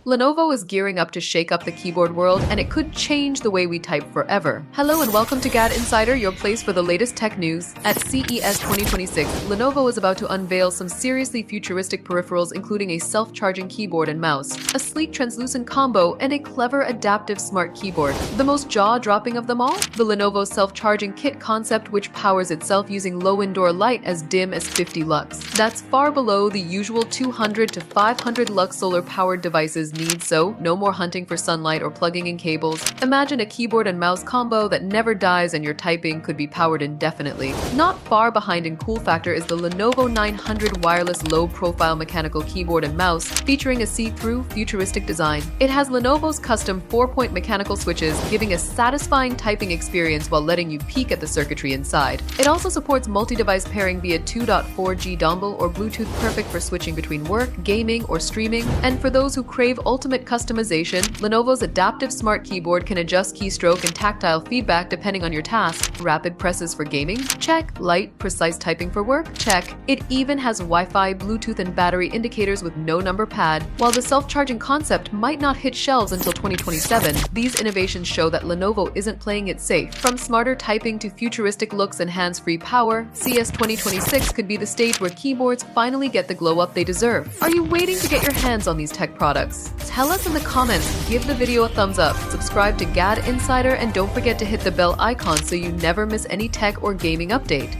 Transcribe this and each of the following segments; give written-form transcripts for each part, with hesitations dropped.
Lenovo is gearing up to shake up the keyboard world, and it could change the way we type forever. Hello and welcome to GadInsider, your place for the latest tech news. At CES 2026, Lenovo is about to unveil some seriously futuristic peripherals, including a self-charging keyboard and mouse, a sleek translucent combo, and a clever adaptive smart keyboard. The most jaw-dropping of them all? The Lenovo self-charging kit concept, which powers itself using low indoor light as dim as 50 lux. That's far below the usual 200 to 500 lux solar-powered devices need, so no more hunting for sunlight or plugging in cables. Imagine a keyboard and mouse combo that never dies and your typing could be powered indefinitely. Not far behind in cool factor is the Lenovo 900 wireless low-profile mechanical keyboard and mouse, featuring a see-through, futuristic design. It has Lenovo's custom 4-point mechanical switches, giving a satisfying typing experience while letting you peek at the circuitry inside. It also supports multi-device pairing via 2.4G dongle or Bluetooth, perfect for switching between work, gaming, or streaming. And for those who crave ultimate customization, Lenovo's adaptive smart keyboard can adjust keystroke and tactile feedback depending on your task. Rapid presses for gaming? Check. Light, precise typing for work? Check. It even has Wi-Fi, Bluetooth, and battery indicators with no number pad. While the self-charging concept might not hit shelves until 2027, these innovations show that Lenovo isn't playing it safe. From smarter typing to futuristic looks and hands-free power, CES 2026 could be the stage where keyboards finally get the glow-up they deserve. Are you waiting to get your hands on these tech products? Tell us in the comments, give the video a thumbs up, subscribe to GadInsider, and don't forget to hit the bell icon so you never miss any tech or gaming update.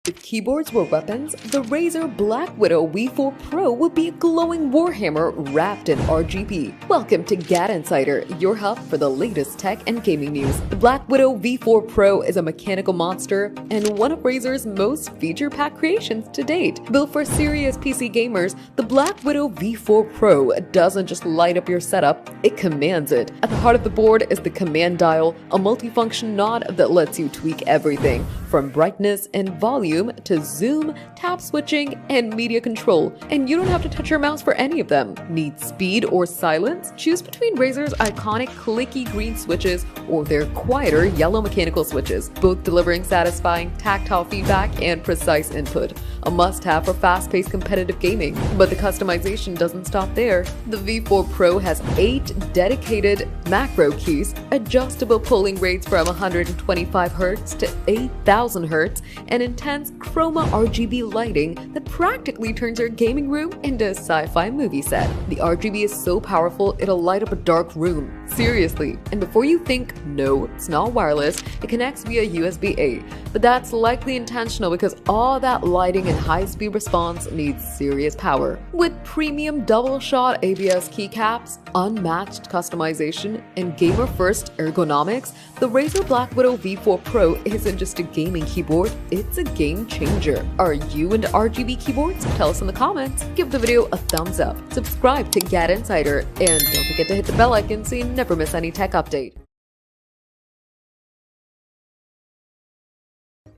If keyboards were weapons, the Razer Black Widow V4 Pro would be a glowing warhammer wrapped in RGB. Welcome to GadInsider, your hub for the latest tech and gaming news. The Black Widow V4 Pro is a mechanical monster and one of Razer's most feature-packed creations to date. Built for serious PC gamers, the Black Widow V4 Pro doesn't just light up your setup, it commands it. At the heart of the board is the command dial, a multifunction knob that lets you tweak everything, from brightness and volume to zoom, tap switching, and media control. And you don't have to touch your mouse for any of them. Need speed or silence? Choose between Razer's iconic clicky green switches or their quieter yellow mechanical switches, both delivering satisfying tactile feedback and precise input. A must-have for fast-paced competitive gaming. But the customization doesn't stop there. The V4 Pro has 8 dedicated macro keys, adjustable polling rates from 125 Hz to 8,000 Hz, and intense chroma RGB lighting that practically turns your gaming room into a sci-fi movie set. The RGB is so powerful it'll light up a dark room. Seriously. And before you think, no, it's not wireless, it connects via USB-A. But that's likely intentional because all that lighting and high-speed response needs serious power. With premium double-shot ABS keycaps, unmatched customization, and gamer-first ergonomics, the Razer Black Widow V4 Pro isn't just a gaming keyboard, it's a game changer. Are you into RGB keyboards? Tell us in the comments. Give the video a thumbs up, subscribe to GadInsider, and don't forget to hit the bell icon so you never miss any tech update.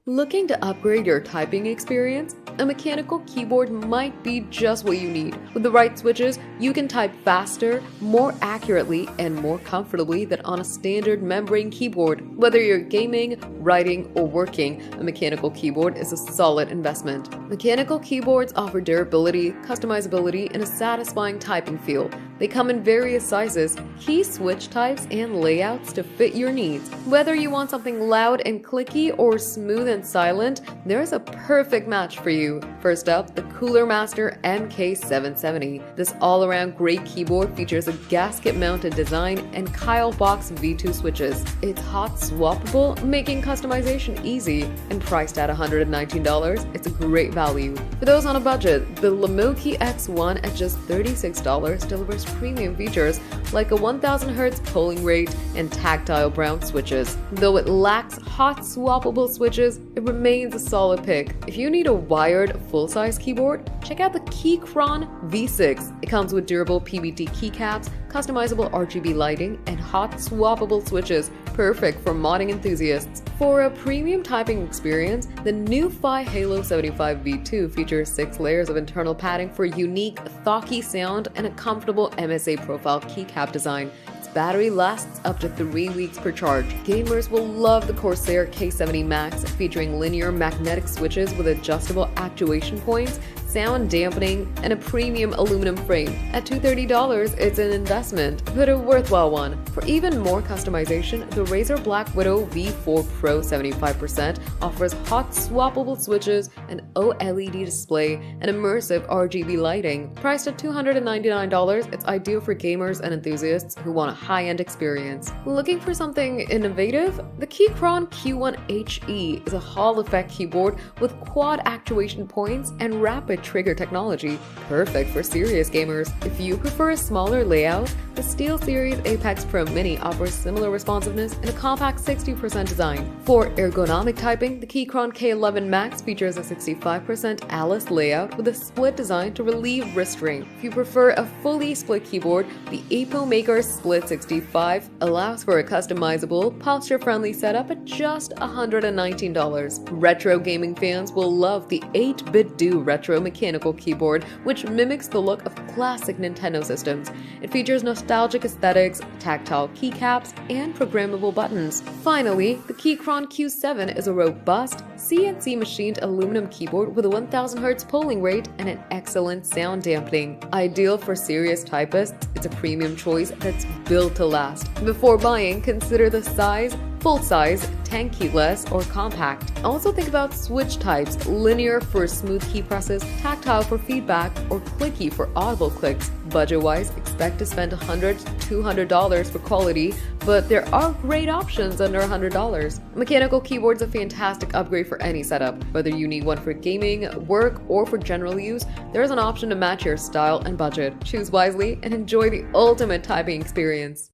Looking to upgrade your typing experience? A mechanical keyboard might be just what you need. With the right switches, you can type faster, more accurately, and more comfortably than on a standard membrane keyboard. Whether you're gaming, writing, or working, a mechanical keyboard is a solid investment. Mechanical keyboards offer durability, customizability, and a satisfying typing feel. They come in various sizes, key switch types, and layouts to fit your needs. Whether you want something loud and clicky or smooth and silent, there's a perfect match for you. First up, the Cooler Master MK770. This all-around great keyboard features a gasket-mounted design and Kyle Box V2 switches. It's hot swappable, making customization easy, and priced at $119, it's a great value. For those on a budget, the Lamoki X1 at just $36 delivers premium features like a 1000 Hz polling rate and tactile brown switches. Though it lacks hot swappable switches, it remains a solid pick. If you need a wired full-size keyboard, check out the Keychron V6. It comes with durable PBT keycaps, customizable RGB lighting, and hot swappable switches, perfect for modding enthusiasts. For a premium typing experience, the new Phi Halo 75 V2 features 6 layers of internal padding for a unique, thocky sound and a comfortable MSA profile keycap design. Its battery lasts up to 3 weeks per charge. Gamers will love the Corsair K70 Max, featuring linear magnetic switches with adjustable actuation points, sound dampening, and a premium aluminum frame. At $230, it's an investment, but a worthwhile one. For even more customization, the Razer Black Widow V4 Pro 75% offers hot swappable switches, an OLED display, and immersive RGB lighting. Priced at $299, it's ideal for gamers and enthusiasts who want a high-end experience. Looking for something innovative? The Keychron Q1HE is a Hall effect keyboard with quad actuation points and rapid trigger technology, perfect for serious gamers. If you prefer a smaller layout, the SteelSeries Apex Pro Mini offers similar responsiveness in a compact 60% design. For ergonomic typing, the Keychron K11 Max features a 65% Alice layout with a split design to relieve wrist strain. If you prefer a fully split keyboard, the ApoMaker Split 65 allows for a customizable, posture-friendly setup at just $119. Retro gaming fans will love the 8-bit Do Retro mechanical keyboard, which mimics the look of classic Nintendo systems. It features nostalgic aesthetics, tactile keycaps, and programmable buttons. Finally, the Keychron Q7 is a robust, CNC machined aluminum keyboard with a 1000Hz polling rate and an excellent sound dampening. Ideal for serious typists, it's a premium choice that's built to last. Before buying, consider the size: full size, 10 keyless, or compact. Also think about switch types: linear for smooth key presses, tactile for feedback, or clicky for audible clicks. Budget-wise, expect to spend $100 to $200 for quality, but there are great options under $100. A mechanical keyboard's a fantastic upgrade for any setup. Whether you need one for gaming, work, or for general use, there is an option to match your style and budget. Choose wisely and enjoy the ultimate typing experience.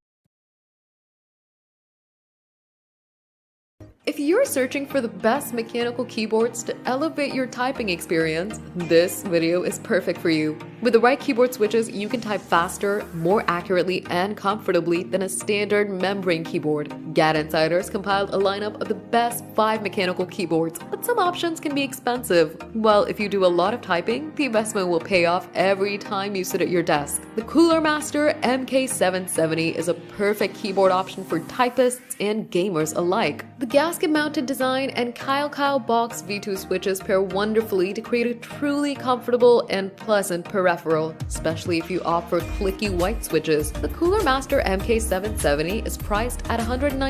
If you're searching for the best mechanical keyboards to elevate your typing experience, this video is perfect for you. With the right keyboard switches, you can type faster, more accurately, and comfortably than a standard membrane keyboard. GadInsider's compiled a lineup of the best 5 mechanical keyboards, but some options can be expensive. Well, if you do a lot of typing, the investment will pay off every time you sit at your desk. The Cooler Master MK770 is a perfect keyboard option for typists and gamers alike. The gasket-mounted design and Kyle Box V2 switches pair wonderfully to create a truly comfortable and pleasant peripheral, especially if you opt for clicky white switches. The Cooler Master MK770 is priced at $119.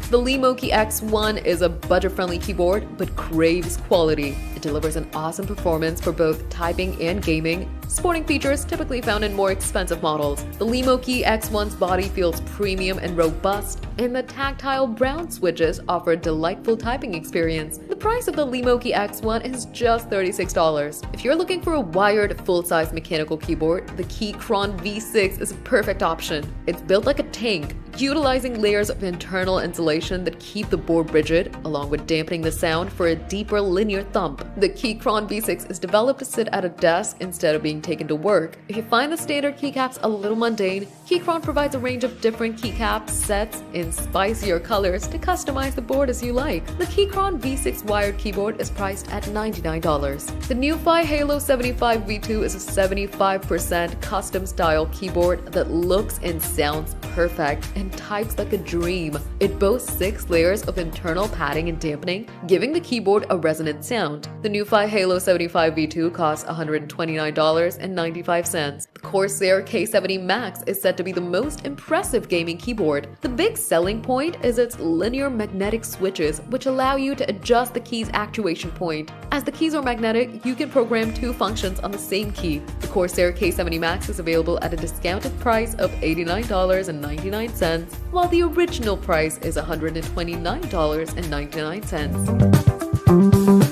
The Lenovo X1 is a budget-friendly keyboard but craves quality. It delivers an awesome performance for both typing and gaming, sporting features typically found in more expensive models. The Lenovo X1's body feels premium and robust, and the tactile brown switches offer a delightful typing experience. The price of the Lenovo X1 is just $36. If you're looking for a wired, full-size mechanical keyboard, the Keychron V6 is a perfect option. It's built like a tank, utilizing layers of internal insulation that keep the board rigid, along with dampening the sound for a deeper linear thump. The Keychron V6 is developed to sit at a desk instead of being taken to work. If you find the standard keycaps a little mundane, Keychron provides a range of different keycap sets in spicier colors to customize the board as you like. The Keychron V6 wired keyboard is priced at $99. The NuFi Halo 75 V2 is a 75% custom-style keyboard that looks and sounds perfect and types like a dream. It boasts 6 layers of internal padding and dampening, giving the keyboard a resonant sound. The NuFi Halo 75 V2 costs $129.95. The Corsair K70 Max is said to be the most impressive gaming keyboard. The big selling point is its linear magnetic switches, which allow you to adjust the key's actuation point. As the keys are magnetic, you can program 2 functions on the same key. The Corsair K70 Max is available at a discounted price of $89.99, while the original price is $129.99.